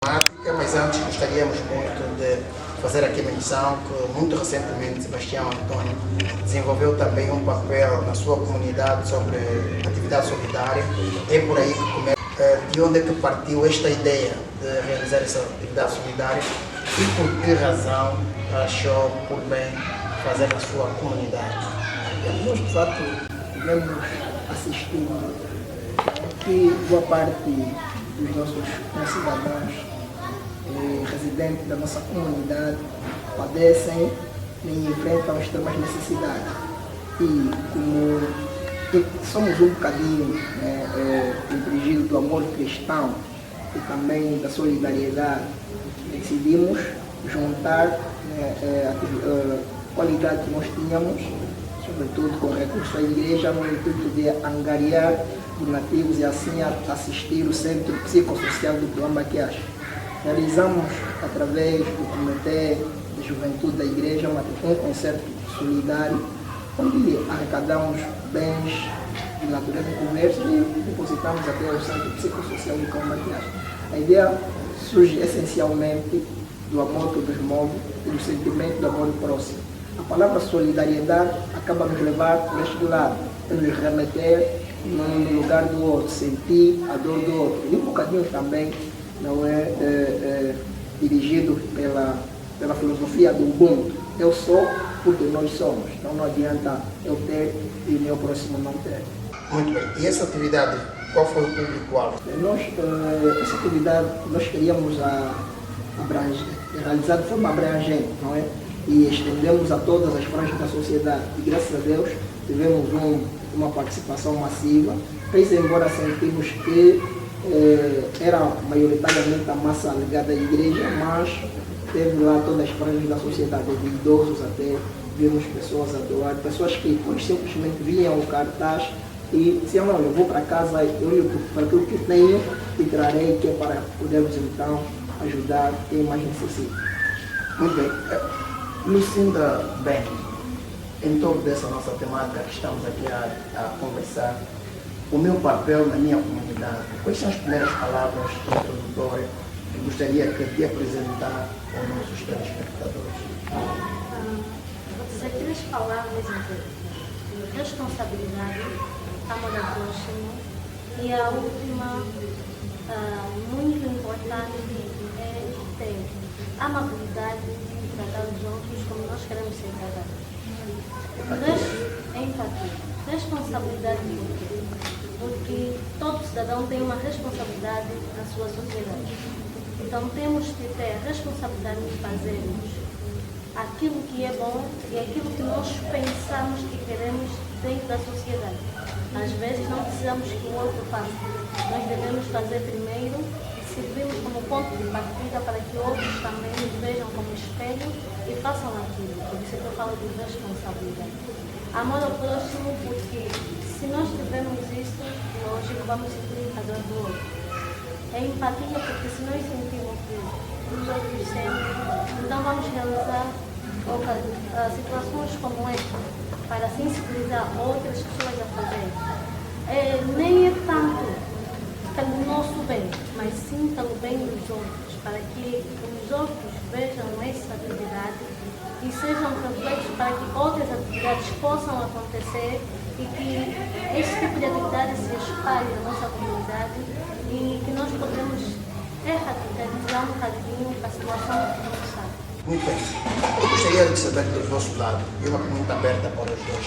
Mas antes gostaríamos muito de fazer aqui menção que muito recentemente Sebastião Antônio desenvolveu também um papel na sua comunidade sobre atividade solidária. É por aí que começa. De onde é que partiu esta ideia de realizar essa atividade solidária e por que razão achou por bem fazer na sua comunidade? Nós, de fato, tivemos assistindo que boa parte dos nossos cidadãos residentes da nossa comunidade padecem e enfrentam extremas necessidades. E como somos um bocadinho dirigidos do amor cristão e também da solidariedade, decidimos juntar a qualidade que nós tínhamos, sobretudo com recursos da igreja, no intuito de angariar donativos e assim assistir o Centro Psicossocial do Tuambaquiás. Realizamos, através do Comitê de Juventude da Igreja, um concerto solidário, onde arrecadamos bens de natureza conversa e depositamos até o Centro Psicossocial do Tuambaquiás. A ideia surge essencialmente do amor que nos move e do sentimento do amor próximo. A palavra solidariedade acaba nos levar por este lado, a nos remeter no lugar do outro, sentir a dor do outro. E um bocadinho também não é dirigido pela filosofia do Ubuntu. Eu sou porque nós somos. Então não adianta eu ter e o meu próximo não ter. Muito bem. E essa atividade, qual foi o público-alvo? Essa atividade nós queríamos realizar de forma abrangente, não é? E estendemos a todas as franjas da sociedade. E graças a Deus tivemos uma participação massiva, fez embora sentimos que era maioritariamente a massa ligada à igreja, mas teve lá todas as franjas da sociedade, de idosos até, vimos pessoas a doar, pessoas que simplesmente viam o cartaz e diziam, não, eu vou para casa, eu olho para aquilo que tenho e trarei, que é para podermos então ajudar quem mais necessita. Muito bem. Me sinta bem em torno dessa nossa temática que estamos aqui a conversar. O meu papel na minha comunidade. Quais são as primeiras palavras introdutórias que gostaria de apresentar aos nossos telespectadores? Vou dizer 3 palavras introdutórias: responsabilidade, amor ao próximo e a última, muito importante, é ter amabilidade e tratar os outros como nós queremos ser tratados. Empatia. Responsabilidade porque todo cidadão tem uma responsabilidade na sua sociedade. Então temos que ter a responsabilidade de fazermos aquilo que é bom e aquilo que nós pensamos que queremos dentro da sociedade. Às vezes não precisamos que o outro faça. Nós devemos fazer primeiro e servirmos como ponto de partida para que outros também nos vejam como espelho e façam aquilo. Por isso que eu falo de responsabilidade. Amor ao próximo, porque se nós tivermos isso, lógico, vamos sentir a dor do outro. É empatia, porque se nós sentimos que os outros sentem, então vamos realizar situações como esta, para sensibilizar outras pessoas a fazer. Nem é tanto pelo nosso bem, mas sim pelo bem dos outros, para que os outros vejam essa atividade e sejam reflexos para que outras atividades possam acontecer e que esse tipo de atividade se espalhe na nossa comunidade e que nós podemos radicalizar um bocadinho a situação que não sabe. Muito bem. Eu gostaria de saber do vosso lado, e uma pergunta aberta para os dois.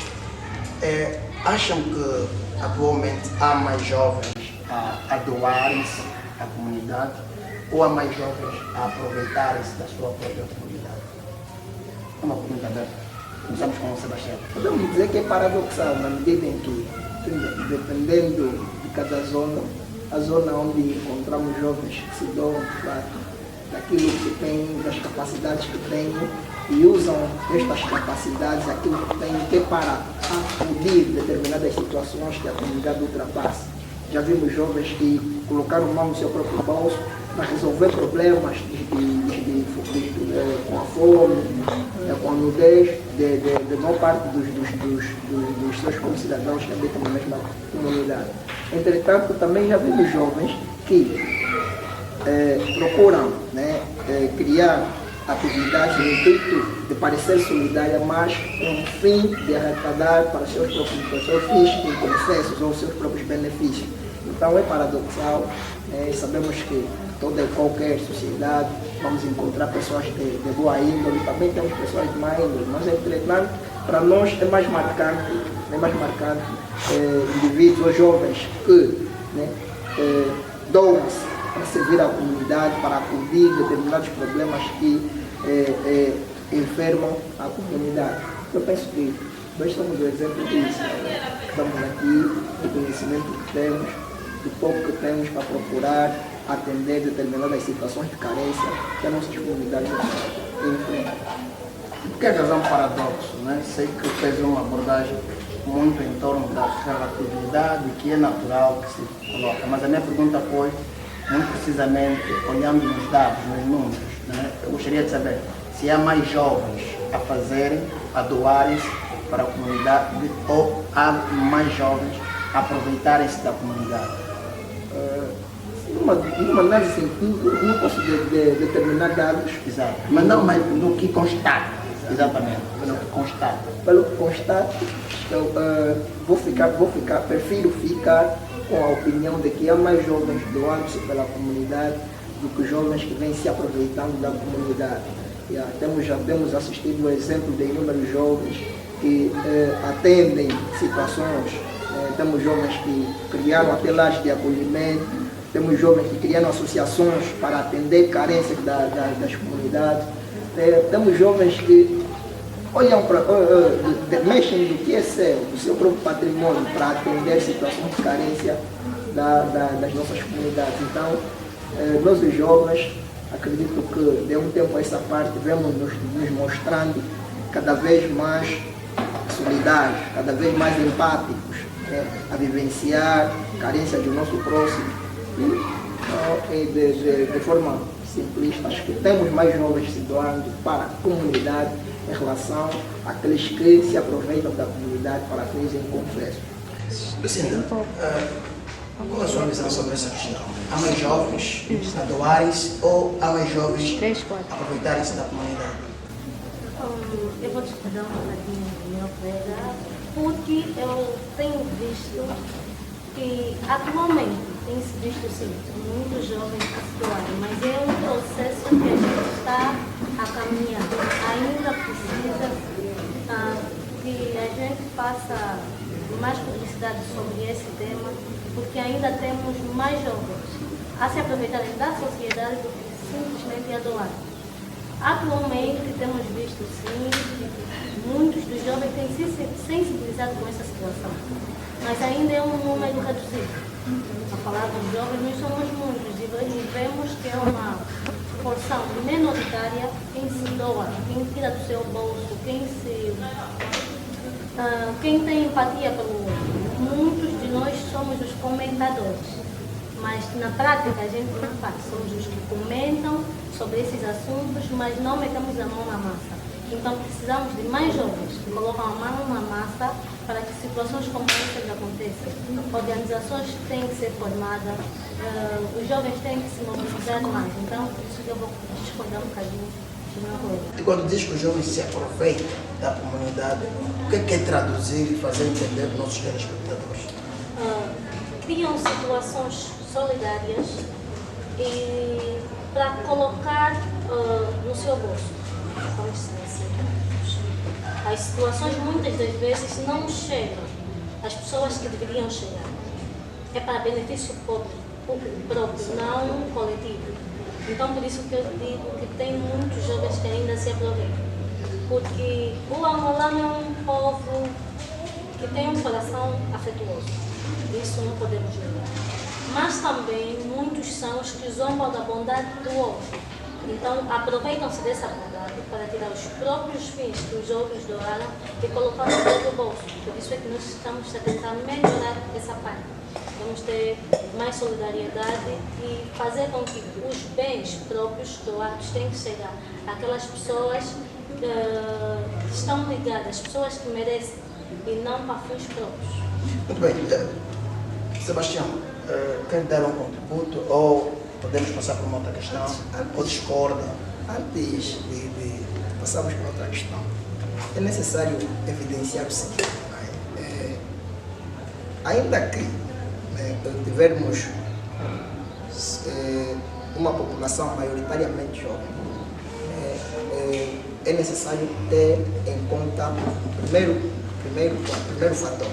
Acham que atualmente há mais jovens a doarem-se à comunidade ou há mais jovens a aproveitarem-se da sua própria comunidade? É uma pergunta aberta. Começamos com o Sebastião. Podemos dizer que é paradoxal, na medida em que, dependendo de cada zona, a zona onde encontramos jovens que se doam, de fato, daquilo que têm, das capacidades que têm, e usam estas capacidades, aquilo que têm, que é para acudir determinadas situações que a comunidade ultrapassa. Já vimos jovens que colocaram mão no seu próprio bolso para resolver problemas com a fome, com a nudez de maior parte dos seus concidadãos que habitam na mesma comunidade. Entretanto, também já vimos jovens que procuram, né, criar atividades no intuito de parecer solidária, mas com o fim de arrecadar para seus fins de confessos ou seus próprios benefícios. Então é paradoxal, sabemos que toda e qualquer sociedade vamos encontrar pessoas de boa índole, também temos pessoas de má índole, mas entretanto para nós é mais marcante indivíduos ou jovens que, né, doam-se para servir a comunidade, para acudir determinados problemas que enfermam a comunidade. Eu penso que nós somos o exemplo disso. Estamos aqui, o conhecimento que temos, o pouco que temos para procurar atender determinadas situações de carência que as nossas comunidades enfrentam. Por que a razão paradoxo? Né? Sei que fez uma abordagem muito em torno da relatividade, que é natural que se coloca, mas a minha pergunta foi, muito precisamente, olhando nos dados, nos números, né? Eu gostaria de saber se há mais jovens a fazerem, a doarem-se para a comunidade ou há mais jovens a aproveitarem-se da comunidade. Numa análise científica, não posso determinar dados. Exato. Mas não, mas no que constata, exatamente, pelo que constata. Pelo que constato, prefiro ficar com a opinião de que há mais jovens doando-se pela comunidade do que jovens que vêm se aproveitando da comunidade. Já temos assistido o exemplo de inúmeros jovens que atendem situações. Temos jovens que criaram até lares de acolhimento, temos jovens que criaram associações para atender carências das comunidades, temos jovens que olham mexem do que é seu, do seu próprio patrimônio, para atender situações de carência das nossas comunidades. Então, nós os jovens, acredito que de um tempo a essa parte, vemos nos mostrando cada vez mais solidários, cada vez mais empáticos, né, a vivenciar carência do nosso próximo. E de forma simplista, acho que temos mais jovens se doando para a comunidade em relação àqueles que se aproveitam da comunidade para fins inconfessos. Lucinda, qual é a sua visão sobre essa questão? Há mais jovens a doarem-se ou há mais jovens a aproveitarem-se da comunidade? Eu vou discordar um bocadinho do meu colega, porque eu tenho visto que atualmente tem-se visto sim, muitos jovens a se doarem, mas é um processo que a gente está a caminhar. Ainda precisa que a gente faça mais publicidade sobre esse tema, porque ainda temos mais jovens a se aproveitarem da sociedade do que simplesmente a doar. Atualmente temos visto sim, muitos dos jovens têm se sensibilizado com essa situação, mas ainda é um número reduzido. A falar dos jovens, nós somos muitos e vemos que é uma porção minoritária quem se doa, quem tira do seu bolso, quem tem empatia pelo outro. Muitos de nós somos os comentadores, mas na prática a gente não faz. Somos os que comentam sobre esses assuntos, mas não metemos a mão na massa. Então precisamos de mais jovens que colocam a mão na massa para que situações como essas aconteçam. Organizações têm que ser formadas, os jovens têm que se mobilizar mais. Então, por isso que eu vou discordar um bocadinho do meu colega. E quando diz que os jovens se aproveitam da comunidade, o que é que é traduzir e fazer entender para os nossos telespectadores? Criam situações solidárias e para colocar no seu bolso. Vamos dizer assim. As situações muitas das vezes não chegam às pessoas que deveriam chegar. É para benefício próprio, não coletivo. Então por isso que eu digo que tem muitos jovens que ainda se aproveitam. Porque o angolano é um povo que tem um coração afetuoso. Isso não podemos negar. Mas também muitos são os que zombam da bondade do outro. Então, aproveitam-se dessa bondade para tirar os próprios fins que os jovens doaram e colocar no próprio bolso. Por isso é que nós estamos a tentar melhorar essa parte. Vamos ter mais solidariedade e fazer com que os bens próprios doados tenham que chegar àquelas pessoas que estão ligadas, pessoas que merecem e não para fins próprios. Muito bem. Sebastião, quer dar um contributo ou podemos passar por uma outra questão, ou discorda? Antes de passarmos para outra questão, é necessário evidenciar o seguinte, ainda que tivermos uma população maioritariamente jovem, é necessário ter em conta o primeiro fator.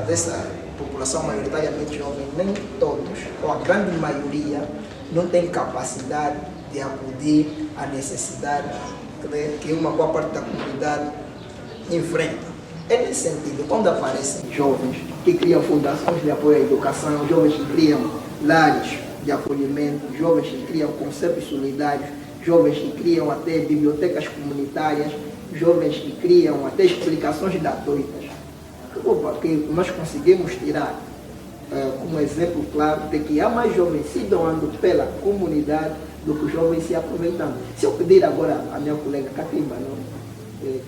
Dessa população maioritariamente jovem, nem todos, ou a grande maioria, não tem capacidade de acudir à necessidade que uma boa parte da comunidade enfrenta. É nesse sentido, quando aparecem jovens que criam fundações de apoio à educação, jovens que criam lares de acolhimento, jovens que criam concertos solidários, jovens que criam até bibliotecas comunitárias, jovens que criam até explicações gratuitas, que nós conseguimos tirar como exemplo claro de que há mais jovens se doando pela comunidade do que os jovens se aproveitando. Se eu pedir agora à minha colega Catimba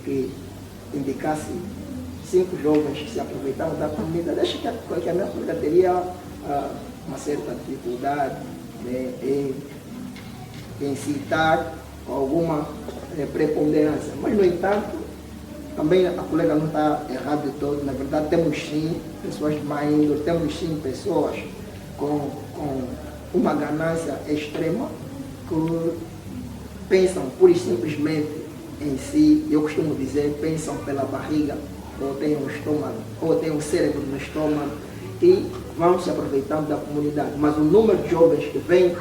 que indicasse 5 jovens que se aproveitaram da comunidade, acho que a minha colega teria uma certa dificuldade em citar alguma preponderância. Mas, no entanto, também a colega não está errada de todo. Na verdade, temos sim pessoas de má índole, temos sim pessoas com uma ganância extrema que pensam pura e simplesmente em si. Eu costumo dizer, pensam pela barriga, ou têm um estômago, ou têm um cérebro no estômago, e vão se aproveitando da comunidade. Mas o número de jovens que vem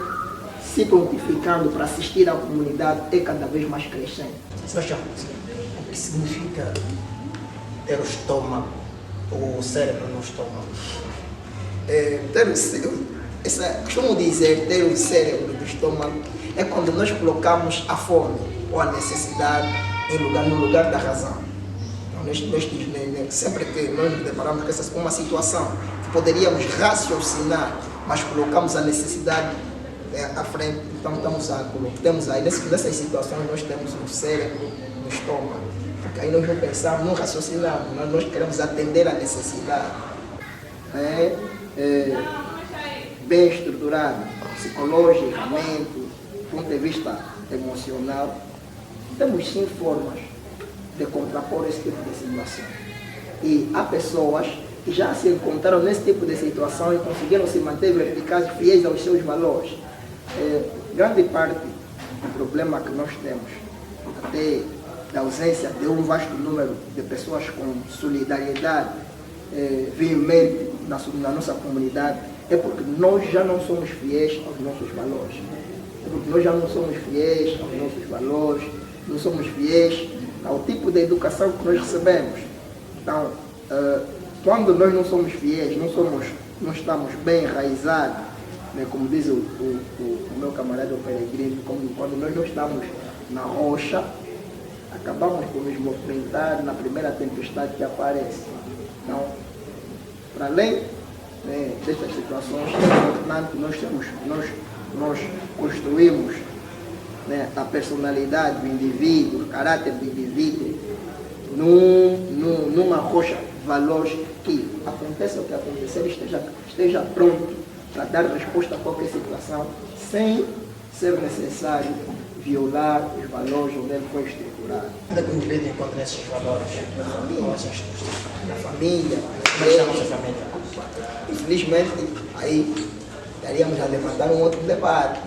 se prontificando para assistir à comunidade é cada vez mais crescente. Sebastião, o que significa ter o estômago, ou o cérebro no estômago? Costumo dizer, ter o cérebro do estômago é quando nós colocamos a fome ou a necessidade no lugar da razão. Então, sempre que nós nos deparamos com uma situação que poderíamos raciocinar, mas colocamos a necessidade à frente, então temos aí, nessas situações nós temos o cérebro no estômago, porque aí nós não pensamos, não raciocinamos, nós queremos atender a necessidade. Bem estruturado, psicologicamente, do ponto de vista emocional, temos sim formas de contrapor esse tipo de situação. E há pessoas que já se encontraram nesse tipo de situação e conseguiram se manter verticais, fiéis aos seus valores. Grande parte do problema que nós temos, até da ausência de um vasto número de pessoas com solidariedade veemente na nossa comunidade, é porque nós já não somos fiéis aos nossos valores. É porque nós já não somos fiéis aos nossos valores, não somos fiéis ao tipo de educação que nós recebemos. Então, quando nós não somos fiéis, não estamos bem enraizados, né, como diz o meu camarada Peregrino, quando nós não estamos na rocha, acabamos por nos movimentar na primeira tempestade que aparece. Então, para além destas situações, é importante nós construímos a personalidade do indivíduo, o caráter do indivíduo, numa rocha de valores que, aconteça o que acontecer, esteja pronto para dar resposta a qualquer situação, sem ser necessário violar os valores onde ele foi estruturado. Onde é que o indivíduo encontra esses valores? Na família. Como é que está a nossa família? Infelizmente, aí estaríamos a levantar um outro debate,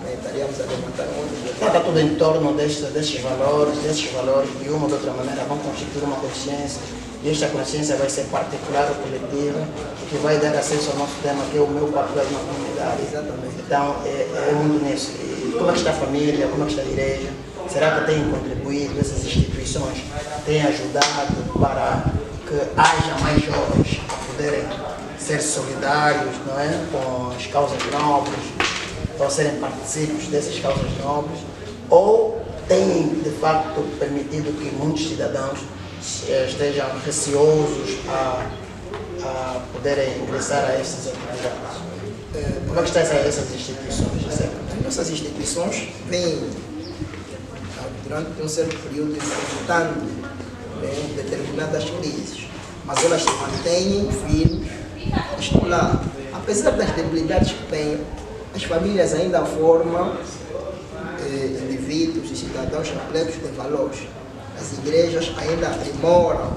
Está tudo em torno desses valores, de uma ou de outra maneira vão constituir uma consciência, e esta consciência vai ser particular ou coletiva, que vai dar acesso ao nosso tema, que é o meu papel na comunidade. Exatamente. Então, é muito nisso. E como é que está a família, como é que está a igreja? Será que tem contribuído, essas instituições têm ajudado para que haja mais jovens a poderem ser solidários, não é? Com as causas nobres, ou serem partícipes dessas causas nobres, ou têm de facto permitido que muitos cidadãos estejam receosos a poderem ingressar a essas atividades? Como é que estão essas instituições? As nossas instituições vêm, durante um certo período, enfrentando determinadas crises, mas elas se mantêm firmes, estão lá. A apesar das debilidades que têm, as famílias ainda formam indivíduos e cidadãos repletos de valores. As igrejas ainda aprimoram,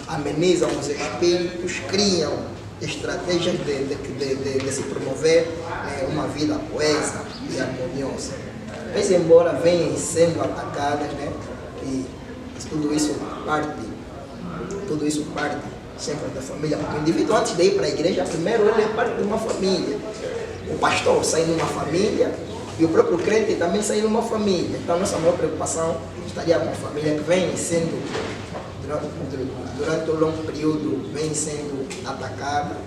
amenizam os espíritos, criam estratégias de se promover uma vida coesa e harmoniosa. Mas embora venham sendo atacadas, né, e tudo isso parte sempre da família, porque o indivíduo, antes de ir para a igreja, primeiro ele é parte de uma família. O pastor sai numa família e o próprio crente também sai numa família. Então, nossa maior preocupação estaria com a família que vem sendo, durante um longo período, vem sendo atacada,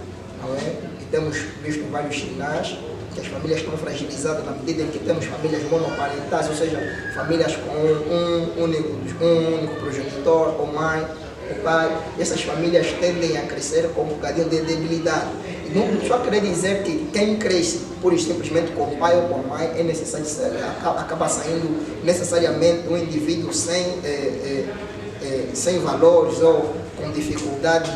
não é? E temos visto vários sinais que as famílias estão fragilizadas na medida em que temos famílias monoparentais, ou seja, famílias com um único progenitor, ou mãe, o pai. E essas famílias tendem a crescer com um bocadinho de debilidade. E não só querer dizer que quem cresce pura e simplesmente com o pai ou com a mãe é necessário acaba saindo necessariamente um indivíduo sem valores ou com dificuldade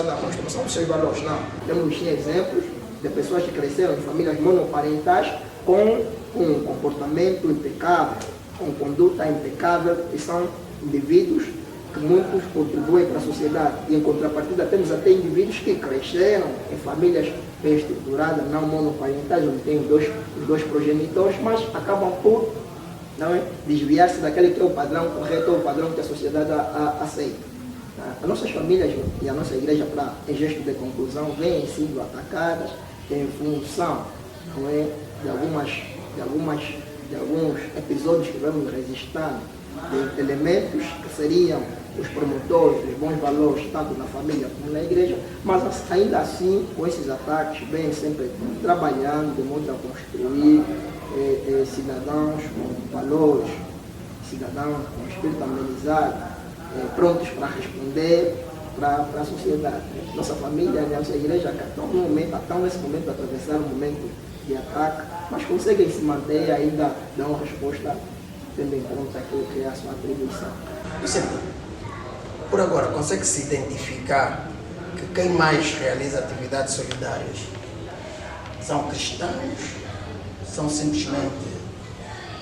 na construção dos seus valores. Não. Temos exemplos de pessoas que cresceram em famílias monoparentais com um comportamento impecável, com conduta impecável, e são indivíduos que muitos contribuem para a sociedade. E em contrapartida temos até indivíduos que cresceram em famílias bem estruturadas, não monoparentais, onde tem os dois progenitores, mas acabam por desviar-se daquele que é o padrão correto ou o padrão que a sociedade aceita. As nossas famílias e a nossa igreja, em gesto de conclusão, vêm sendo atacadas em função de alguns episódios que vamos registrando, de elementos que seriam os promotores dos bons valores, tanto na família como na igreja, mas ainda assim, com esses ataques, vêm sempre trabalhando de modo a construir cidadãos com valores, cidadãos com espírito amenizado, prontos para responder para a sociedade. Nossa família, nossa igreja estão nesse momento a atravessar um momento de ataque, mas conseguem se manter e ainda dar uma resposta tendo em conta aquilo que é a sua atribuição. Por agora, consegue-se identificar que quem mais realiza atividades solidárias são cristãos, são simplesmente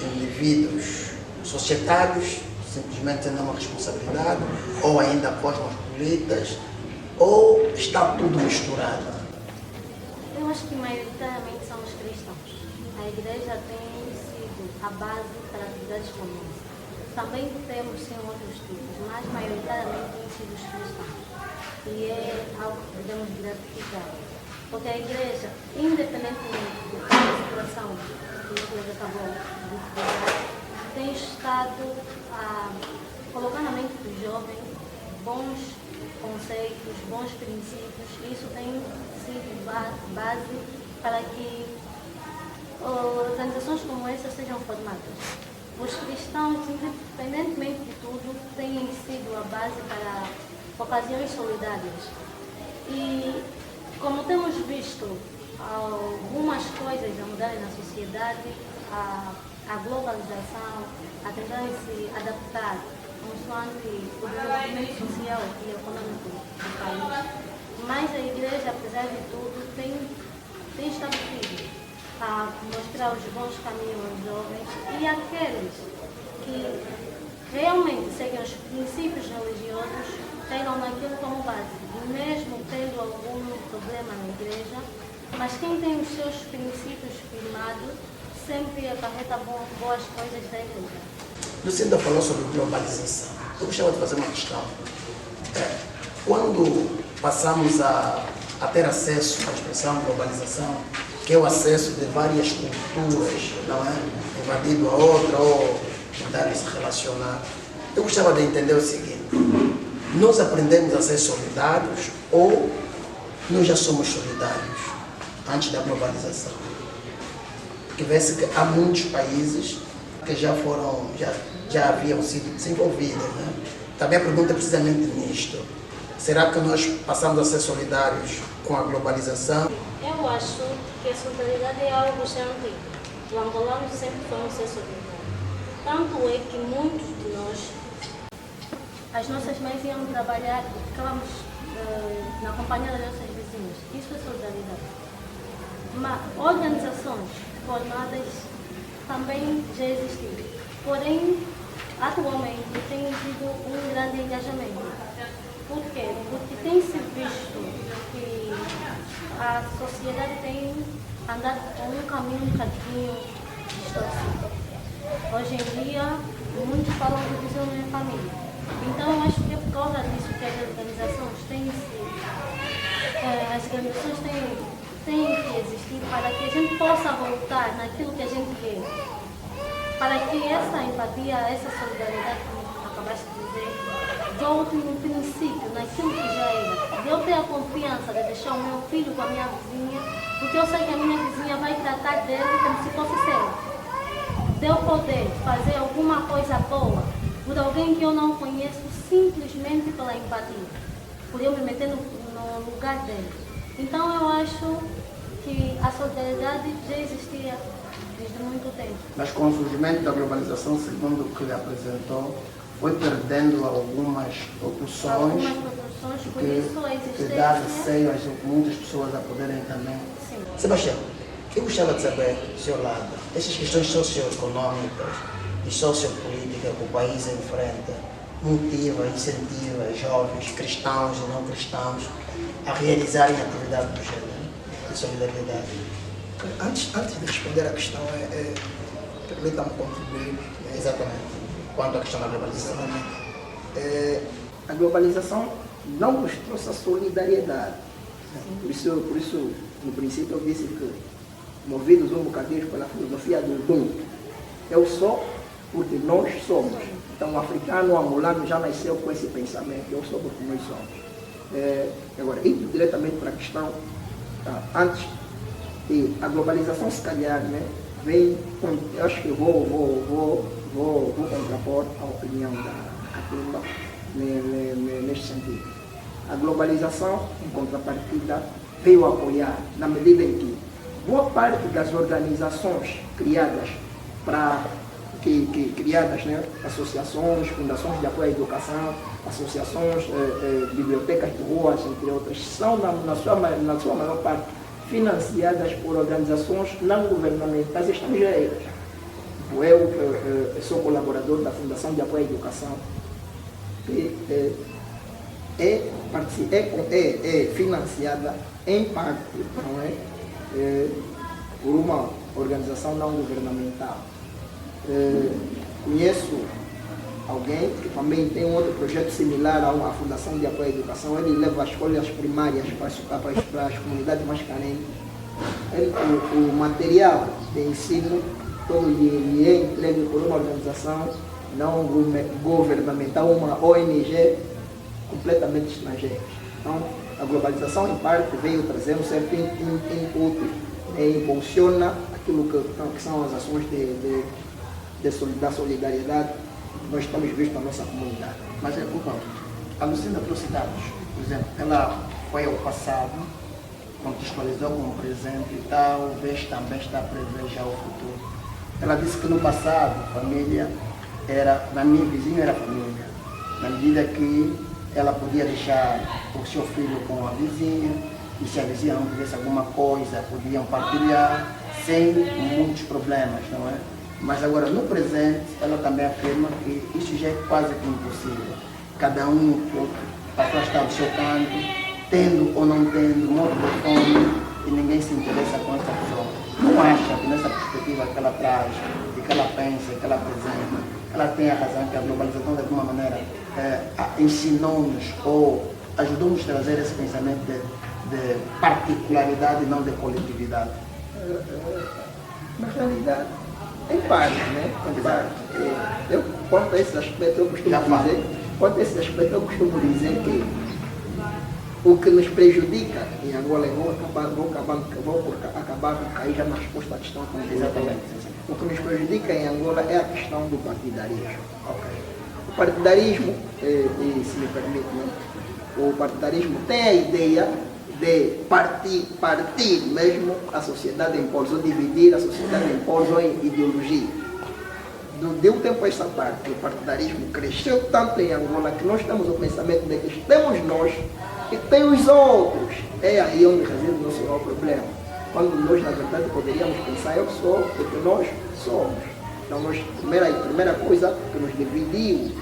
indivíduos societários, simplesmente tendo uma responsabilidade, ou ainda cosmopolitas, ou está tudo misturado? Eu acho que maioritariamente são os cristãos. A igreja tem sido a base para atividades como essa. Também temos sim outros tipos, mas maioritariamente têm sido os cristãos. E é algo que devemos gratificar. Porque a igreja, independentemente da situação que o colega acabou de falar, tem estado a colocar na mente dos jovens bons conceitos, bons princípios, e isso tem sido base para que organizações como essa sejam formadas. Os cristãos, independentemente de tudo, têm sido a base para ocasiões solidárias. E como temos visto algumas coisas a mudarem na sociedade, a globalização, a tentarem se adaptar consoante o desenvolvimento social e econômico do país, mas a igreja, apesar de tudo, tem estado firme a mostrar os bons caminhos aos jovens e àqueles que realmente seguem os princípios religiosos, tenham naquilo como base, mesmo tendo algum problema na igreja, mas quem tem os seus princípios firmados sempre acarreta boas coisas da igreja. Lucinda falou sobre globalização. Eu gostava de fazer uma questão. Quando passamos a ter acesso à expressão globalização, que é o acesso de várias culturas, não é? Invadido a outra ou tentar se relacionar. Eu gostava de entender o seguinte: nós aprendemos a ser solidários ou nós já somos solidários antes da globalização? Porque vê-se que há muitos países que já haviam sido desenvolvidos, né? Também a pergunta é precisamente nisto. Será que nós passamos a ser solidários com a globalização? Eu acho que a solidariedade é algo já antigo. O angolano sempre foi um ser solidário. Tanto é que muitos de nós, as nossas mães iam trabalhar, ficávamos na companhia das nossas vizinhas vizinhos. Isso é solidariedade. Mas organizações formadas também já existiam. Porém, atualmente tem tido um grande engajamento. Por quê? Porque tem se visto que a sociedade tem andado por um caminho um bocadinho distorcido. Hoje em dia, muitos falam de visão da família. Então, eu acho que é por causa disso que as organizações têm que existir para que a gente possa voltar naquilo que a gente quer. Para que essa empatia, essa solidariedade, como acabaste de dizer, volte no princípio, naquilo que já era. De eu ter a confiança de deixar o meu filho com a minha vizinha, porque eu sei que a minha vizinha vai tratar dele como se fosse seu. De eu poder fazer alguma coisa boa por alguém que eu não conheço, simplesmente pela empatia, por eu me meter no lugar dele. Então eu acho que a solidariedade já existia desde muito tempo. Mas com o surgimento da globalização, segundo o que lhe apresentou, foi perdendo algumas proporções por isso a existência... que dá receio a muitas pessoas a poderem também. Sim. Sebastião, eu gostava de saber, do seu lado, essas questões socioeconômicas e sociopolíticas que o país enfrenta, motiva, incentiva jovens, cristãos e não cristãos, a realizarem atividades do género de solidariedade. Antes de responder a questão, permita-me contribuir. Exatamente. Quanto à questão da globalização. A globalização não nos trouxe a solidariedade. Por isso, no princípio, eu disse que, movidos um bocadinho pela filosofia do Ubuntu, eu sou porque nós somos. Então, o africano, o angolano já nasceu com esse pensamento, eu sou porque nós somos. Agora, indo diretamente para a questão, antes, a globalização, se calhar, né, vem, eu acho que vou contrapor a opinião da Catimba neste sentido. A globalização, em contrapartida, veio apoiar, na medida em que boa parte das organizações criadas né, associações, fundações de apoio à educação, associações, bibliotecas de ruas, entre outras, são, na sua maior parte, financiadas por organizações não governamentais estrangeiras. Eu sou colaborador da Fundação de Apoio à Educação, que é financiada em parte, não é, por uma organização não governamental. Conheço alguém que também tem um outro projeto similar à Fundação de Apoio à Educação. Ele leva as escolas primárias para as comunidades mais carentes. O material de ensino todo lhe é entregue por uma organização não governamental, uma ONG completamente estrangeira. Então, a globalização, em parte, veio trazer um certo input e impulsiona aquilo que são as ações da solidariedade que nós estamos vistos na nossa comunidade. Mas a Lucinda trouxe dados, por exemplo, ela foi ao passado, contextualizou como presente e talvez também está a prever já o futuro. Ela disse que no passado, família na minha vizinha era família, na medida que ela podia deixar o seu filho com a vizinha, e se a vizinha não tivesse alguma coisa, podiam partilhar sem muitos problemas, não é? Mas agora, no presente, ela também afirma que isso já é quase que impossível. Cada um passou a estar no seu canto, tendo ou não tendo um outro telefone, e ninguém se interessa com essa pessoa. Não acha que nessa perspectiva que ela traz, e que ela pensa, e que ela apresenta, ela tem a razão que a globalização, de alguma maneira, ensinou-nos ou ajudou-nos a trazer esse pensamento de particularidade e não de coletividade? Na realidade, em parte, né? Em parte. Quanto a esse aspecto, eu costumo dizer que o que nos prejudica em Angola, vou acabar por cair já na resposta à questão que me exatamente. O que nos prejudica em Angola é a questão do partidarismo. Okay. O partidarismo, se me permite, né? O partidarismo tem a ideia de partir mesmo a sociedade em polos, ou dividir a sociedade em polos ou em ideologia. De um tempo a esta parte, o partidarismo cresceu tanto em Angola que nós temos o pensamento de que temos nós E tem os outros. É aí onde reside o nosso maior problema. Quando nós, na verdade, poderíamos pensar, eu sou porque nós somos. Então, a primeira coisa que nos dividiu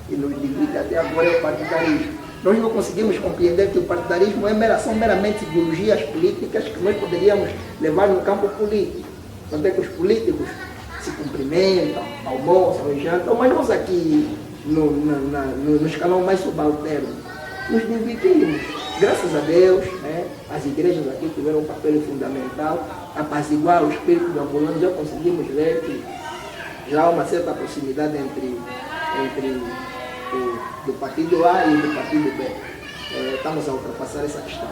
e nos divide até agora é o partidarismo. Nós não conseguimos compreender que o partidarismo são meramente ideologias políticas que nós poderíamos levar no campo político. Quando é que os políticos se cumprimentam, almoçam, jantam, mas nós aqui, no escalão mais subalterno, nos dividimos. Graças a Deus, né, as igrejas aqui tiveram um papel fundamental, apaziguar o espírito do angolano. Já conseguimos ver que já há uma certa proximidade entre do partido A e do partido B. Estamos a ultrapassar essa questão.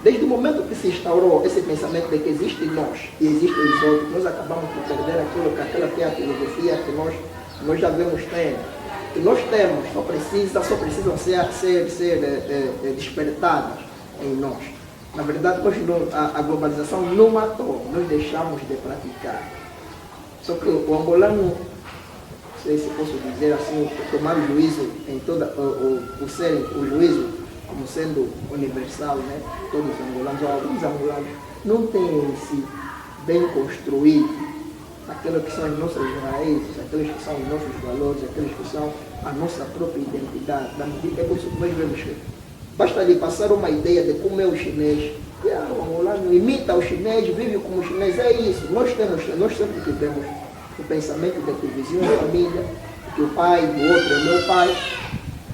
Desde o momento que se instaurou esse pensamento de que existe nós e existem os outros, nós acabamos por perder aquela que é a filosofia que nós já vemos tendo. Que nós temos, só precisam ser despertadas em nós. Na verdade, a globalização não matou, nós deixamos de praticar. Só que o angolano, não sei se posso dizer assim, tomar o juízo em toda o juízo como sendo universal, né? Todos os angolanos, ou alguns angolanos, não têm se bem construído aquilo que são as nossas raízes, aqueles que são os nossos valores, aqueles que são a nossa própria identidade. É por isso que nós vemos que basta lhe passar uma ideia de como é o chinês, que o angolano imita o chinês, vive como o chinês, é isso. Nós sempre tivemos o pensamento de que o vizinho é família, que o pai do outro é meu pai.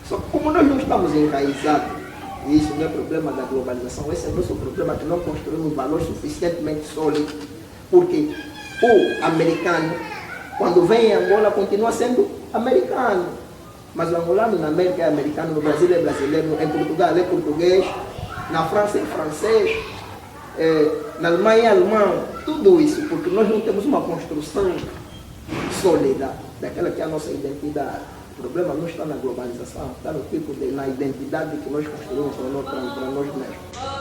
Só que como nós não estamos enraizados, e isso não é problema da globalização, esse é o nosso problema, que não construímos valores suficientemente sólidos, porque o americano, quando vem em Angola, continua sendo americano. Mas o angolano na América é americano, no Brasil é brasileiro, em Portugal é português, na França é francês, na Alemanha é alemão. Tudo isso porque nós não temos uma construção sólida daquela que é a nossa identidade. O problema não está na globalização, está na identidade que nós construímos para nós mesmos.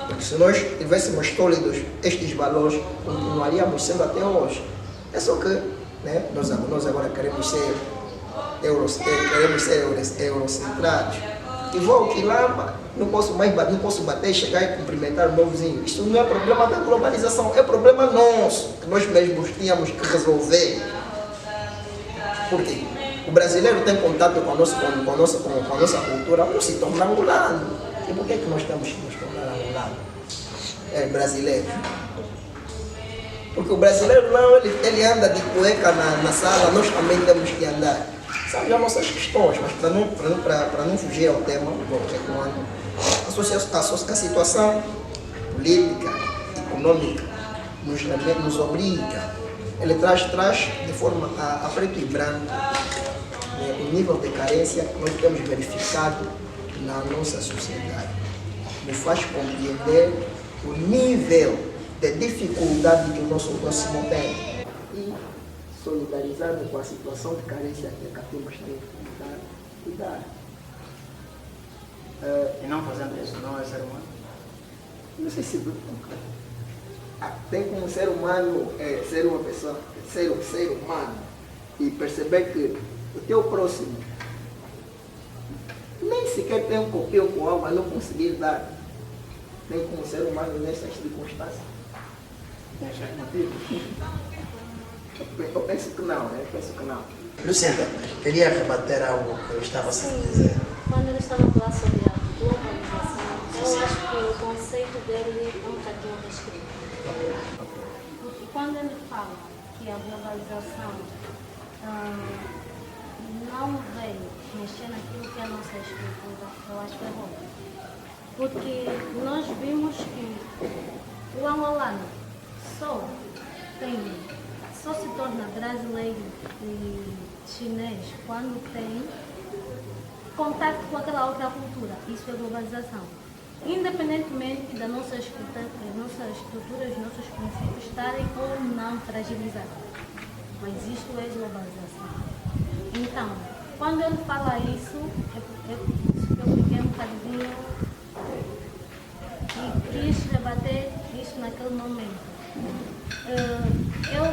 Porque se nós tivéssemos sólidos estes valores, continuaríamos sendo até hoje. É só que, né, nós agora queremos ser eurocentrados. E vou ao quilamba, não posso bater, chegar e cumprimentar o meu vizinho. Isso não é problema da globalização, é problema nosso, que nós mesmos tínhamos que resolver. Por quê? O brasileiro tem contato com a nossa cultura, não se torna angolano. E por que nós temos que nos tornar angolanos? Brasileiros. Porque o brasileiro não, ele anda de cueca na sala, nós também temos que andar. Sabe as nossas questões, mas para não fugir ao tema, vou recuando. A situação política, econômica, nos obriga. Ele traz de forma a preto e branco o nível de carência que nós temos verificado na nossa sociedade. Nos faz compreender o nível de dificuldade que o nosso próximo tem. E solidarizado com a situação de carência que a temos que cuidar. E não fazendo isso não é ser humano? Não sei se tem como ser humano ser uma pessoa, ser um ser humano e perceber que o teu próximo nem sequer tem um copinho com água, não conseguir dar. Tem como ser humano nessas circunstâncias? Eu penso que não, né? Lucinda, queria rebater algo que eu estava a dizer. Quando ele estava a falar sobre a globalização, eu acho que o conceito dele é um bocadinho restrito. E quando ele fala que a globalização não veio mexer naquilo que é a nossa estrutura, eu acho que é bom. Porque nós vimos que o angolano só se torna brasileiro e chinês quando tem contato com aquela outra cultura. Isso é globalização. Independentemente da nossa estrutura, os nossos princípios estarem ou não fragilizados. Mas isto é globalização. Então, quando ele fala isso, eu fiquei um bocadinho e quis rebater isso naquele momento. Eu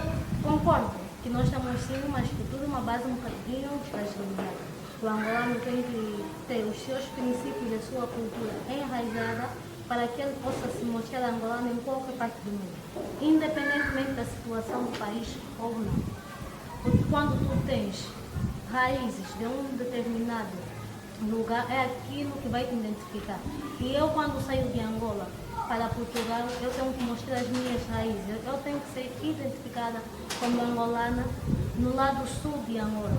concordo que nós temos sim uma estrutura, uma base um bocadinho fragilizada. O angolano tem que ter os seus princípios e a sua cultura enraizada para que ele possa se mostrar angolano em qualquer parte do mundo, independentemente da situação do país ou não. Porque quando tu tens raízes de um determinado lugar, é aquilo que vai te identificar. E eu, quando saio de Angola para Portugal, eu tenho que mostrar as minhas raízes. Eu tenho que ser identificada como angolana no lado sul de Angola.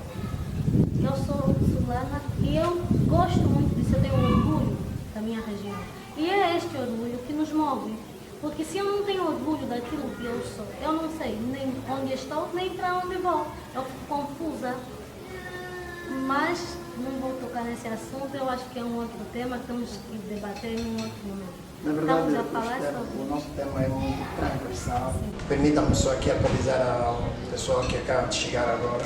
Eu sou sulana e eu gosto muito disso, eu tenho orgulho da minha região. E é este orgulho que nos move. Porque se eu não tenho orgulho daquilo que eu sou, eu não sei nem onde estou, nem para onde vou. Eu fico confusa. Mas não vou tocar nesse assunto, eu acho que é um outro tema que temos que debater em um outro momento. Na verdade, Estamos a falar o nosso tema é muito transversal. Permita-me só aqui atualizar a pessoa que acaba de chegar agora.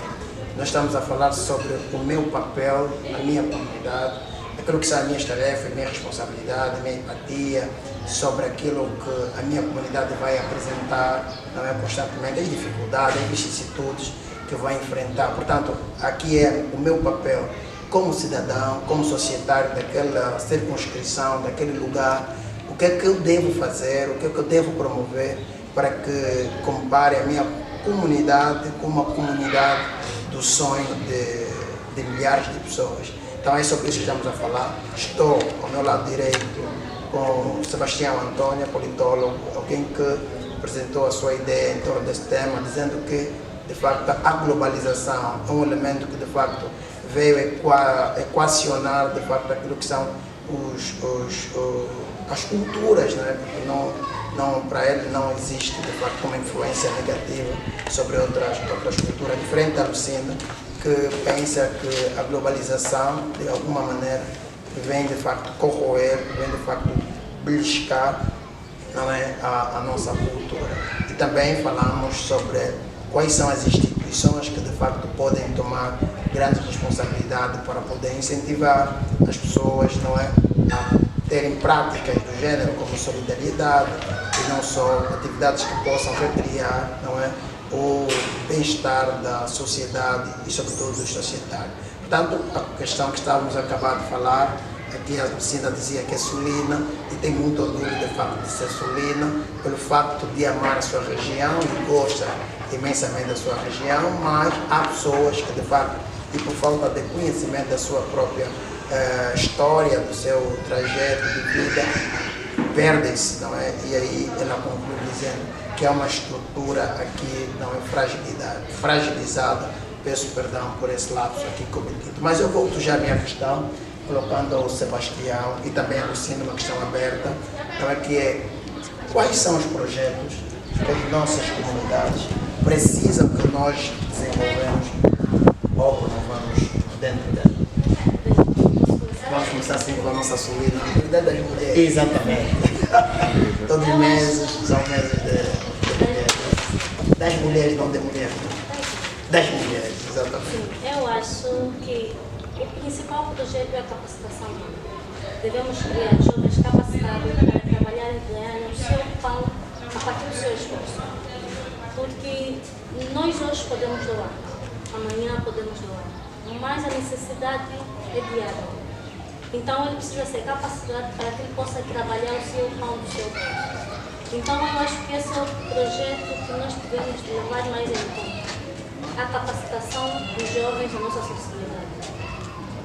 Nós estamos a falar sobre o meu papel na minha comunidade, aquilo que são as minhas tarefas, minha responsabilidade, minha empatia, sobre aquilo que a minha comunidade vai apresentar, não é, constantemente, as dificuldades, as vicissitudes que vai enfrentar. Portanto, aqui é o meu papel como cidadão, como societário daquela circunscrição, daquele lugar, o que é que eu devo fazer, o que é que eu devo promover para que compare a minha comunidade com uma comunidade do sonho de milhares de pessoas. Então é sobre isso que estamos a falar. Estou ao meu lado direito com Sebastião Antônio, politólogo, alguém que apresentou a sua ideia em torno desse tema, dizendo que de facto a globalização é um elemento que de facto veio equacionar de facto aquilo que são as culturas, né? Porque para ele não existe de facto uma influência negativa sobre outras culturas, diferente da Lucinda, que pensa que a globalização de alguma maneira vem de facto corroer, vem de facto beliscar, não é, a nossa cultura. E também falamos sobre quais são as instituições que de facto podem tomar grandes responsabilidades para poder incentivar as pessoas, não é, a terem práticas do gênero como solidariedade e não só atividades que possam recriar, não é, o bem-estar da sociedade e sobretudo dos societários. Portanto, a questão que estávamos a acabar de falar, aqui a Lucinda dizia que é sulina e tem muito orgulho de facto de ser sulina, pelo facto de amar a sua região e gosta imensamente da sua região, mas há pessoas que de facto, e por falta de conhecimento da sua própria história, do seu trajeto de vida, perdem-se, não é? E aí ela conclui dizendo que é uma estrutura aqui, não é, fragilizada. Peço perdão por esse lapso aqui cometido. Mas eu volto já à minha questão, colocando ao Sebastião e também a Lucinda uma questão aberta, não é, que é quais são os projetos que as nossas comunidades precisam que nós desenvolvemos ou promovamos dentro dela. Vamos começar assim com a nossa sulina. Cuidar das mulheres. Exatamente. Todos os meses são meses de mulheres. Das mulheres, não de mulheres. Das mulheres, exatamente. Sim, eu acho que o principal projeto é a capacitação humana. Devemos criar jovens capacitados para trabalhar e ganhar o seu pão a partir do seu esforço. Porque nós hoje podemos doar, amanhã podemos doar, mas a necessidade é diária. Então ele precisa ser capacitado para que ele possa trabalhar o seu pão do seu bolso. Então eu acho que esse é o projeto que nós devemos levar mais em conta. A capacitação dos jovens da nossa sociedade.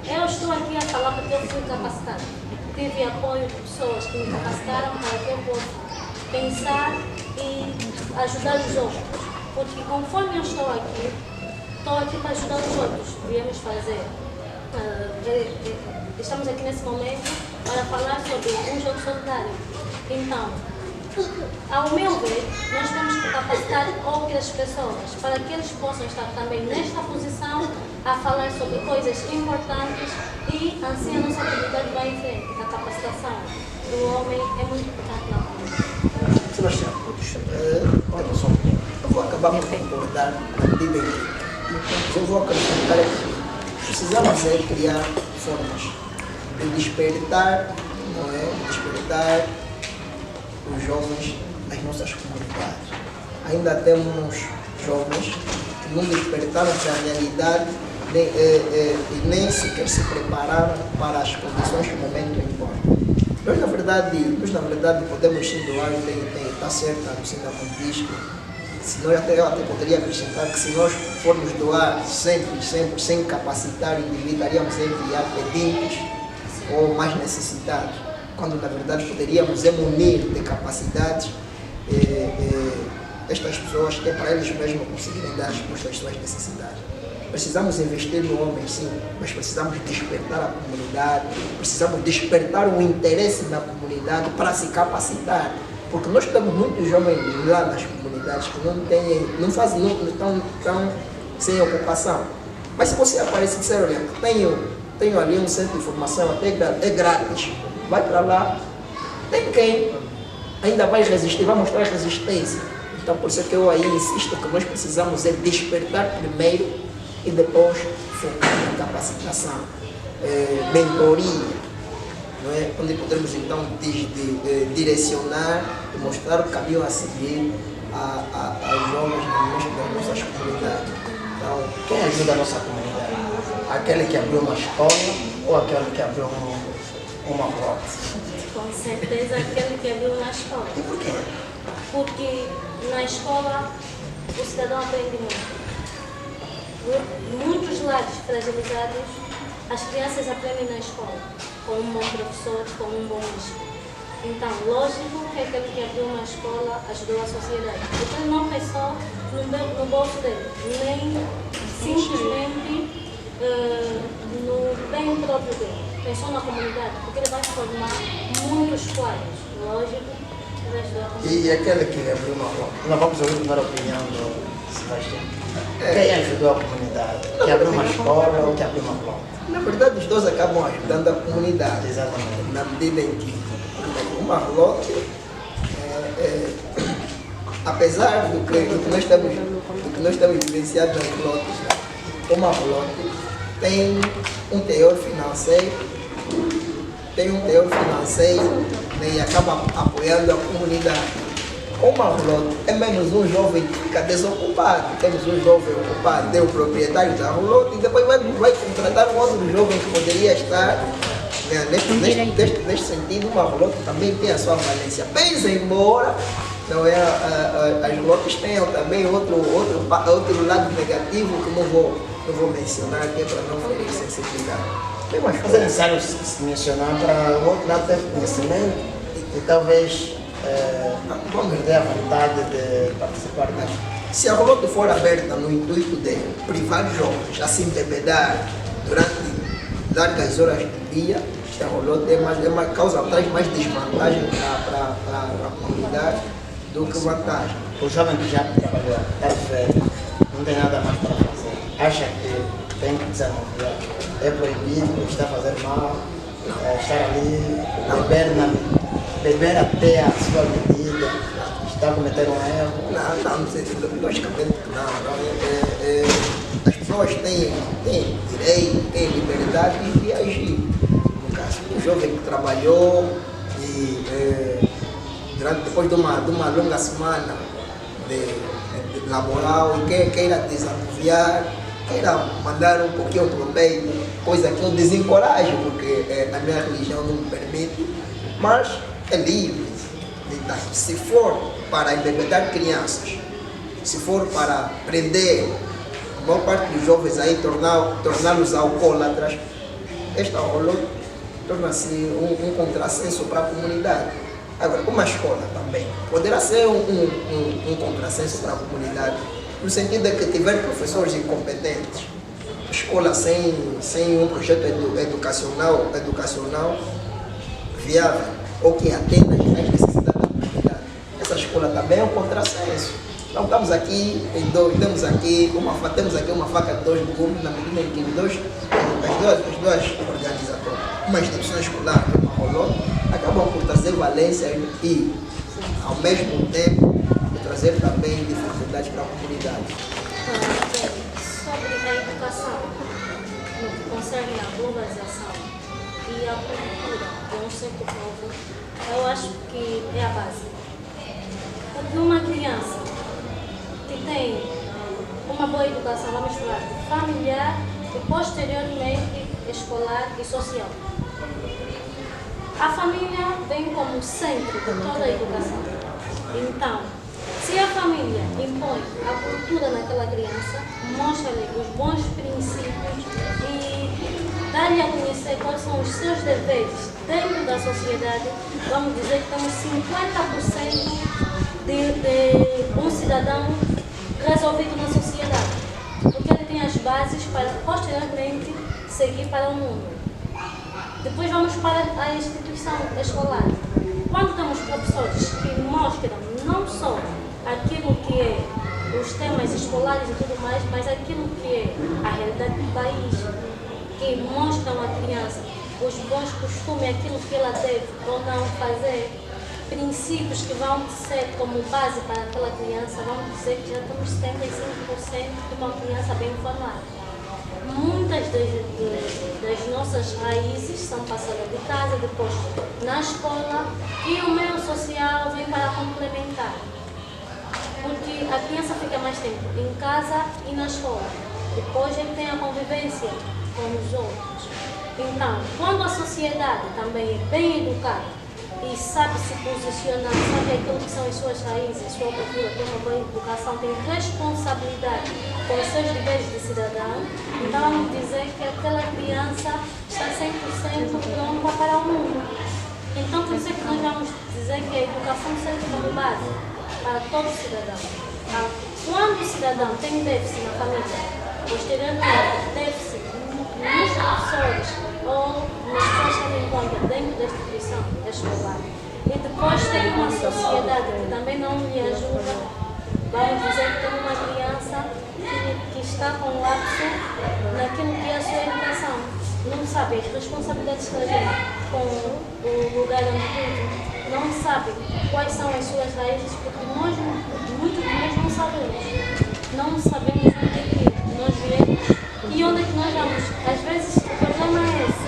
Eu estou aqui a falar porque eu fui capacitada. Tive apoio de pessoas que me capacitaram para que eu possa pensar e ajudar os outros. Porque conforme eu estou aqui para ajudar os outros. Viemos fazer. Estamos aqui nesse momento para falar sobre um jogo solidário. Então, ao meu ver, nós temos que capacitar outras pessoas para que eles possam estar também nesta posição a falar sobre coisas importantes e assim a nossa comunidade vai em frente. A capacitação do homem é muito importante na comunidade. Sebastião, olha só, eu vou acabar por concordar na medida em que eu vou acrescentar aqui. Precisamos criar formas de despertar, não é? Despertar os jovens das nossas comunidades. Ainda temos jovens que não despertaram para a realidade e nem sequer se prepararam para as condições que o momento impõe. Nós, na verdade, podemos sim doar, está certo, a Lucinda diz que eu até poderia acrescentar que se nós formos doar sempre, sem capacitar, individuaríamos a enviar pedintes ou mais necessitados, quando na verdade poderíamos munir de capacidades estas pessoas que é para eles mesmos conseguirem dar resposta às suas necessidades. Precisamos investir no homem, sim, mas precisamos despertar a comunidade, precisamos despertar o interesse na comunidade para se capacitar, porque nós temos muitos jovens lá nas comunidades que não estão sem ocupação. Mas se você aparecer e disser, olha, tenho ali um centro de formação, até é grátis, vai para lá, tem quem ainda vai resistir, vai mostrar resistência. Então, por isso que eu aí insisto que nós precisamos despertar primeiro e depois focar na capacitação, mentoria, não é? Onde podemos então direcionar e mostrar o caminho a seguir aos jovens das nossas comunidades. Então, quem ajuda a nossa comunidade? Aquele que abriu uma escola ou aquele que abriu uma rota? Com certeza aquele que abriu uma escola. E por quê? Porque na escola o cidadão aprende muito. Muitos lares fragilizados, as crianças aprendem na escola, com um bom professor, com um bom ensino. Então, lógico que aquele que abriu uma escola ajudou a sociedade. Porque ele não pensou no bolso dele, nem simplesmente no bem próprio dele. Pensou na comunidade, porque ele vai formar muitos quadros. Lógico, ele ajudou a comunidade. E aquele que abriu uma rota? Nós vamos ouvir a primeira opinião do Sebastião. Quem ajudou a comunidade? Que abriu uma escola ou que abriu uma rota? Na verdade, os dois acabam ajudando a comunidade. Exatamente. Na medida em que uma rota, apesar do que nós estamos vivenciando nas rotas, uma rota tem um teor financeiro, né, e acaba apoiando a comunidade. Uma rota é menos um jovem que fica desocupado. Temos um jovem ocupado, tem o proprietário da rota e depois vai contratar um outro jovem que poderia estar, né, neste sentido. Uma rota também tem a sua valência. Pese embora não é, as rotas tenham também outro lado negativo que não vou mencionar aqui para não ferir sensibilidade. Mas é necessário se mencionar para o outro lado ter conhecimento e talvez vamos ter a vontade de participar disso. Se a rota for aberta no intuito de privar jovens a se embebedar durante largas horas do dia, a rota traz mais desvantagem para a comunidade do que vantagem. O jovem que já trabalhou, está velho, não tem nada mais para fazer, acha que tem que desenvolver, é proibido, está fazendo mal, estar ali, beber até a sua medida, está a cometer um erro. Não, no sentido, logicamente que não. As pessoas têm direito, têm liberdade de agir. No caso, um jovem que trabalhou e depois de uma longa semana de laboral e queira desanuviar, queira mandar um pouquinho do peito, coisa que eu desencorajo, porque a minha religião não me permite, mas é livre. Então, se for para embebedar crianças, se for para prender a maior parte dos jovens aí, torná-los alcoólatras, esta rola torna-se um contrassenso para a comunidade. Agora, uma escola também poderá ser um contrassenso para a comunidade, no sentido de que tiver professores incompetentes, escola sem um projeto educacional viável, ou que atenda às necessidades da comunidade. Essa escola também é um contrassenso. Então temos aqui uma faca de dois gumes, na medida em que as duas organizações, uma instituição escolar e uma rolota, acabam por trazer valência e, ao mesmo tempo, trazer também dificuldades para a comunidade. Sobre a educação, no que concerne a globalização e a cultura de um certo povo, eu acho que é a base. Porque uma criança que tem uma boa educação, vamos falar, familiar e posteriormente escolar e social. A família vem como centro de toda a educação. Então, se a família impõe a cultura naquela criança, mostra-lhe os bons princípios e dá-lhe a conhecer quais são os seus deveres dentro da sociedade, vamos dizer que temos 50% de um cidadão resolvido na sociedade, porque ele tem as bases para posteriormente seguir para o mundo. Depois vamos para a instituição escolar. Quando temos professores que mostram não só aquilo que é os temas escolares e tudo mais, mas aquilo que é a realidade do país, que mostram à criança os bons costumes, aquilo que ela deve ou não fazer, princípios que vão ser como base para aquela criança, vamos dizer que já temos 75% de uma criança bem informada. Muitas das nossas raízes são passadas de casa, depois na escola, e o meio social vem para complementar. Porque a criança fica mais tempo em casa e na escola. Depois ele tem a convivência com os outros. Então, quando a sociedade também é bem educada e sabe se posicionar, sabe aquilo que são as suas raízes, a sua cultura, tem uma boa educação, tem responsabilidade com os seus deveres de cidadão, então vamos dizer que aquela criança está 100% pronta para o mundo. Então, por isso é que nós vamos dizer que a educação serve como base para todo cidadão. Quando o cidadão tem déficit na família, posteriormente déficit nos professores ou nas pessoas que ele encontra dentro da instituição escolar, e depois tem uma sociedade que também não lhe ajuda, vamos dizer que tem uma criança que está com lapso naquilo que é a sua educação, não sabe as responsabilidades que ela tem com o lugar onde vive, não sabe quais são as suas raízes, porque muitos de nós não sabemos onde é que nós viemos e onde é que nós vamos. Às vezes o problema é esse: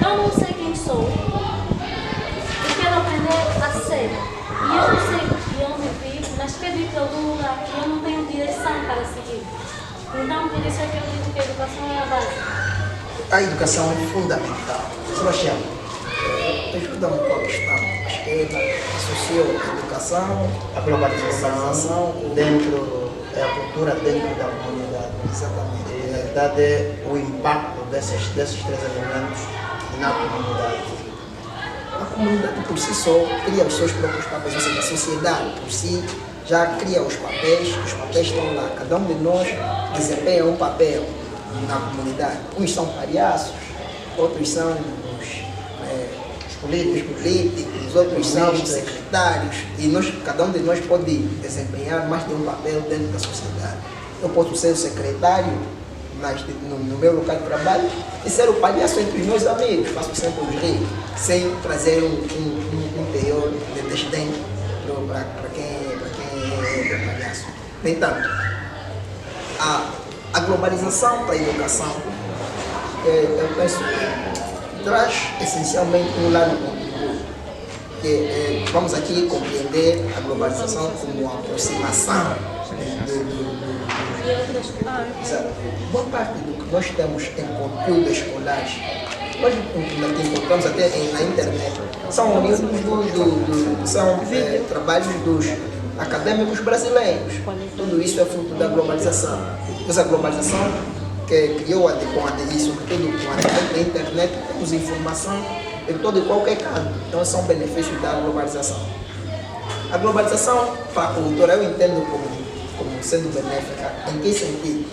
eu não sei quem sou e quero aprender a ser, e eu não sei de onde vivo, mas quero ir para algum lugar e eu não tenho direção para seguir. Então, por isso é que eu digo que a educação é a base. A educação é fundamental. Sebastião, ajuda-me com a questão. Acho que ela associou a educação, a globalização dentro, a cultura dentro da comunidade. exatamente. E, na verdade, é o impacto desses três elementos na comunidade. A comunidade por si só cria os seus próprios papéis, ou seja, a sociedade por si já cria os papéis estão lá. Cada um de nós desempenha um papel na comunidade. Uns são palhaços, outros são os políticos, outros são os secretários, e cada um de nós pode desempenhar mais de um papel dentro da sociedade. Eu posso ser o secretário no meu local de trabalho e ser o palhaço entre os meus amigos, faço sempre os rir, sem trazer um teor de desdém para quem é palhaço. No entanto, a globalização para a educação, eu penso que traz essencialmente um lado contributo, que vamos aqui compreender a globalização como uma aproximação boa parte do que nós temos em conteúdo escolar, nós encontramos até na internet, são trabalhos dos acadêmicos brasileiros. Tudo isso é fruto da globalização. Essa globalização que criou, sobretudo com a advento da internet, temos informação em todo e qualquer canto. Então são benefícios da globalização. A globalização para a cultura eu entendo como sendo benéfica. Em que sentido?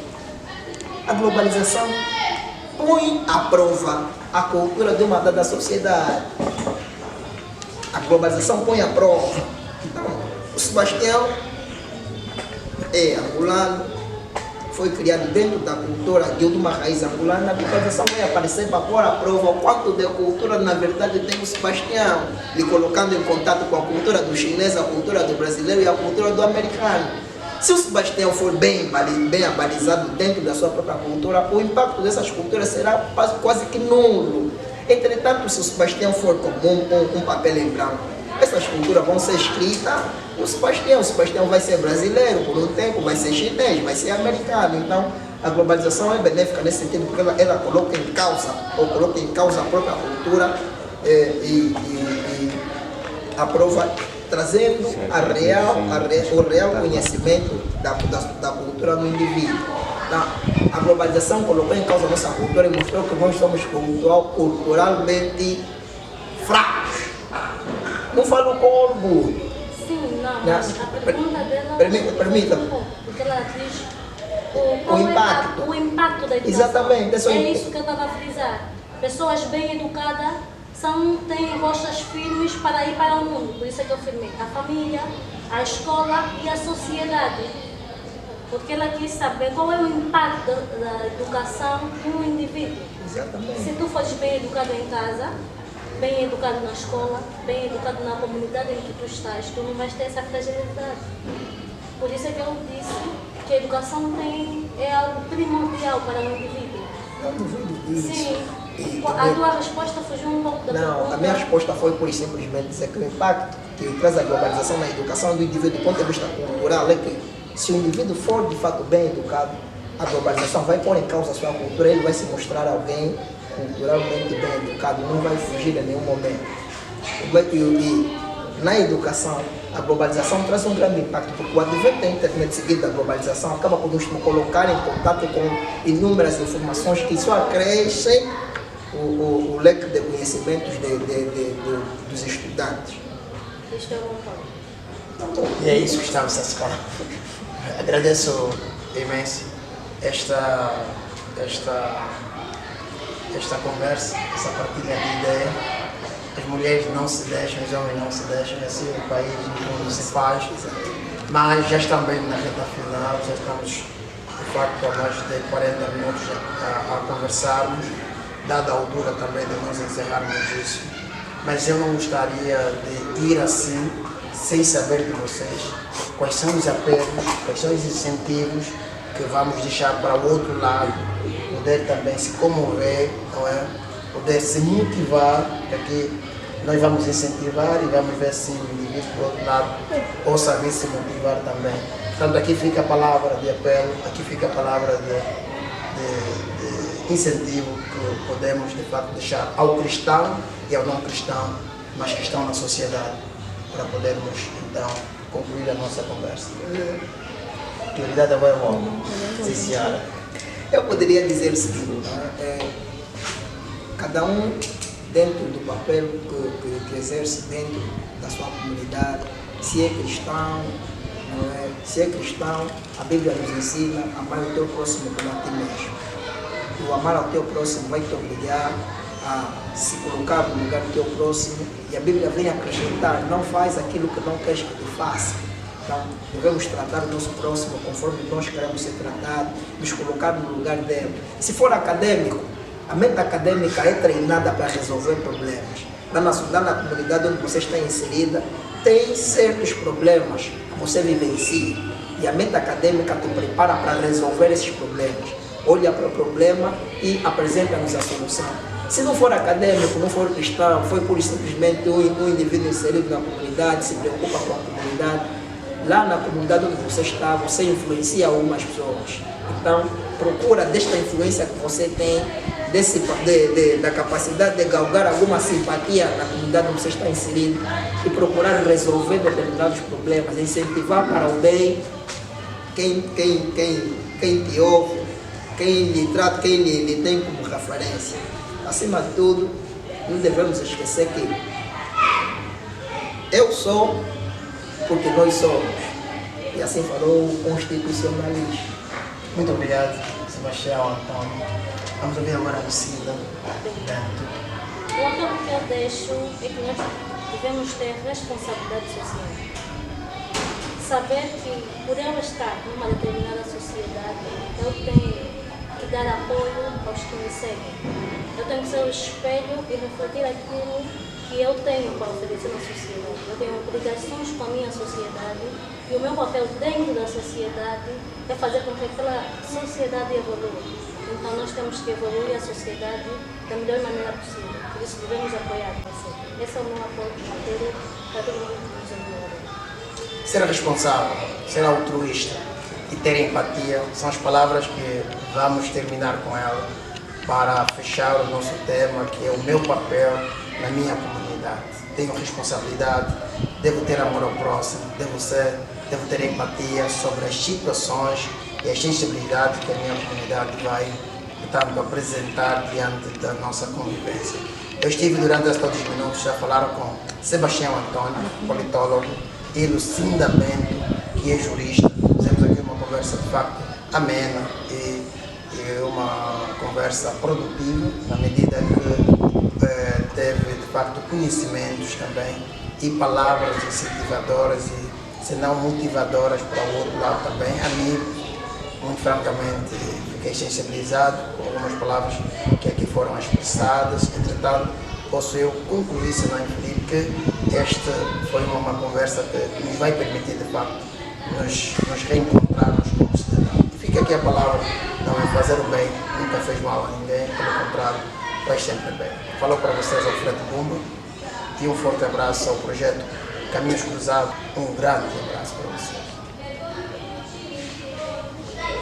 A globalização põe à prova a cultura de uma dada sociedade. A globalização põe à prova. Então, o Sebastião é angolano, foi criado dentro da cultura de uma raiz angolana. A globalização vai aparecer para pôr à prova o quanto de cultura na verdade tem o Sebastião, lhe colocando em contato com a cultura do chinês, a cultura do brasileiro e a cultura do americano. Se o Sebastião for bem abalizado dentro da sua própria cultura, o impacto dessas culturas será quase que nulo. Entretanto, se o Sebastião for com um papel em branco, essas culturas vão ser escritas no Sebastião. O Sebastião vai ser brasileiro por um tempo, vai ser chinês, vai ser americano. Então, a globalização é benéfica nesse sentido, porque ela coloca em causa a própria cultura e aprova, trazendo o real conhecimento da cultura do indivíduo. Então, a globalização colocou em causa a nossa cultura e mostrou que nós somos culturalmente fracos. Não falo com orgulho. Sim, não, mas a pergunta dela... Permita-me. Porque ela diz O impacto. O impacto da educação. Exatamente. É isso que eu estava a frisar. Pessoas bem educadas têm rostas firmes para ir para o mundo. Por isso é que eu afirmei a família, a escola e a sociedade. Porque ela quis saber qual é o impacto da educação no indivíduo. Exatamente. Se tu fores bem educado em casa, bem educado na escola, bem educado na comunidade em que tu estás, tu não vais ter essa fragilidade. Por isso é que eu disse que a educação é algo primordial para o indivíduo. Não duvido disso. Sim. A tua resposta fugiu um pouco da pergunta. Não, a minha resposta foi por simplesmente dizer que o impacto que traz a globalização na educação do indivíduo do ponto de vista cultural é que se o indivíduo for de fato bem educado, a globalização vai pôr em causa a sua cultura, ele vai se mostrar alguém culturalmente bem educado, não vai fugir em nenhum momento. E na educação, a globalização traz um grande impacto, porque o advento da internet seguido da globalização acaba por nos colocar em contato com inúmeras informações que só acrescem o leque de conhecimentos dos estudantes. Isto é bom. E é isso que estamos a falar. Agradeço imenso esta conversa, essa partilha de ideia. As mulheres não se deixam, os homens não se deixam, assim o país não se faz. Mas já estamos bem na reta final, já estamos de facto há mais de 40 minutos a conversarmos, dada a altura também de nós encerrarmos isso. Mas eu não gostaria de ir assim, sem saber de vocês quais são os apelos, quais são os incentivos que vamos deixar para o outro lado, poder também se comover, não é? Poder se motivar, porque nós vamos incentivar e vamos ver se o indivíduo do outro lado possa vir se motivar também. Portanto, aqui fica a palavra de apelo, aqui fica a palavra de incentivo que podemos de facto deixar ao cristão e ao não cristão, mas que estão na sociedade, para podermos então concluir a nossa conversa. Prioridade é bom, sim, senhora. Eu poderia dizer o seguinte, cada um dentro do papel que exerce dentro da sua comunidade, se é cristão, não é? Se é cristão, a Bíblia nos ensina a amar o teu próximo como a ti mesmo. O amar ao teu próximo vai te obrigar a se colocar no lugar do teu próximo, e a Bíblia vem acrescentar, não faz aquilo que não queres que te faça. Então, devemos tratar o nosso próximo conforme nós queremos ser tratados, nos colocar no lugar dele. Se for acadêmico, a mente acadêmica é treinada para resolver problemas. Lá na comunidade onde você está inserida, tem certos problemas que você vivencia, e a mente acadêmica te prepara para resolver esses problemas. Olha para o problema e apresenta-nos a solução. Se não for acadêmico, não for cristão, foi por simplesmente um indivíduo inserido na comunidade, se preocupa com a comunidade, lá na comunidade onde você está, você influencia algumas pessoas. Então, procura desta influência que você tem, da capacidade de galgar alguma simpatia na comunidade onde você está inserido e procurar resolver determinados problemas, incentivar para o bem quem te ouve, quem lhe trata, quem lhe tem como referência. Acima de tudo, não devemos esquecer que eu sou porque nós somos. E assim falou o constitucionalista. Muito obrigado, Sebastião, Antônio. Vamos ouvir agora a Lucila. O apelo que eu deixo é que nós devemos ter responsabilidade social. Saber que por eu estar numa determinada sociedade, eu tenho que dar apoio aos que me seguem. Eu tenho que ser o espelho e refletir aquilo que eu tenho para oferecer na sociedade. Eu tenho obrigações com a minha sociedade e o meu papel dentro da sociedade é fazer com que aquela sociedade evolua. Então nós temos que evoluir a sociedade da melhor maneira possível. Por isso devemos apoiar você. Esse é o meu apoio para todo mundo que nos envolve. Ser responsável, ser altruísta, e ter empatia. São as palavras que vamos terminar com ela para fechar o nosso tema, que é o meu papel na minha comunidade. Tenho responsabilidade, devo ter amor ao próximo, devo ter empatia sobre as situações e as sensibilidades que a minha comunidade vai, portanto, apresentar diante da nossa convivência. Eu estive durante estes 2 minutos a falar com Sebastião Antônio, politólogo, e Lucinda Bento, que é jurista. Fizemos aqui uma conversa de facto amena e uma conversa produtiva, na medida que teve de facto conhecimentos também e palavras incentivadoras e, se não motivadoras, para o outro lado também. A mim, muito francamente, fiquei sensibilizado com algumas palavras que aqui foram expressadas. Entretanto, posso eu concluir, se não inferir, que esta foi uma conversa que nos vai permitir, de facto, nos reencontrarmos como cidadãos. E fica aqui a palavra, não é fazer o bem, nunca fez mal a ninguém, pelo contrário, faz sempre bem. Falou para vocês Alfredo Bumba e um forte abraço ao projeto Caminhos Cruzados. Um grande abraço para vocês.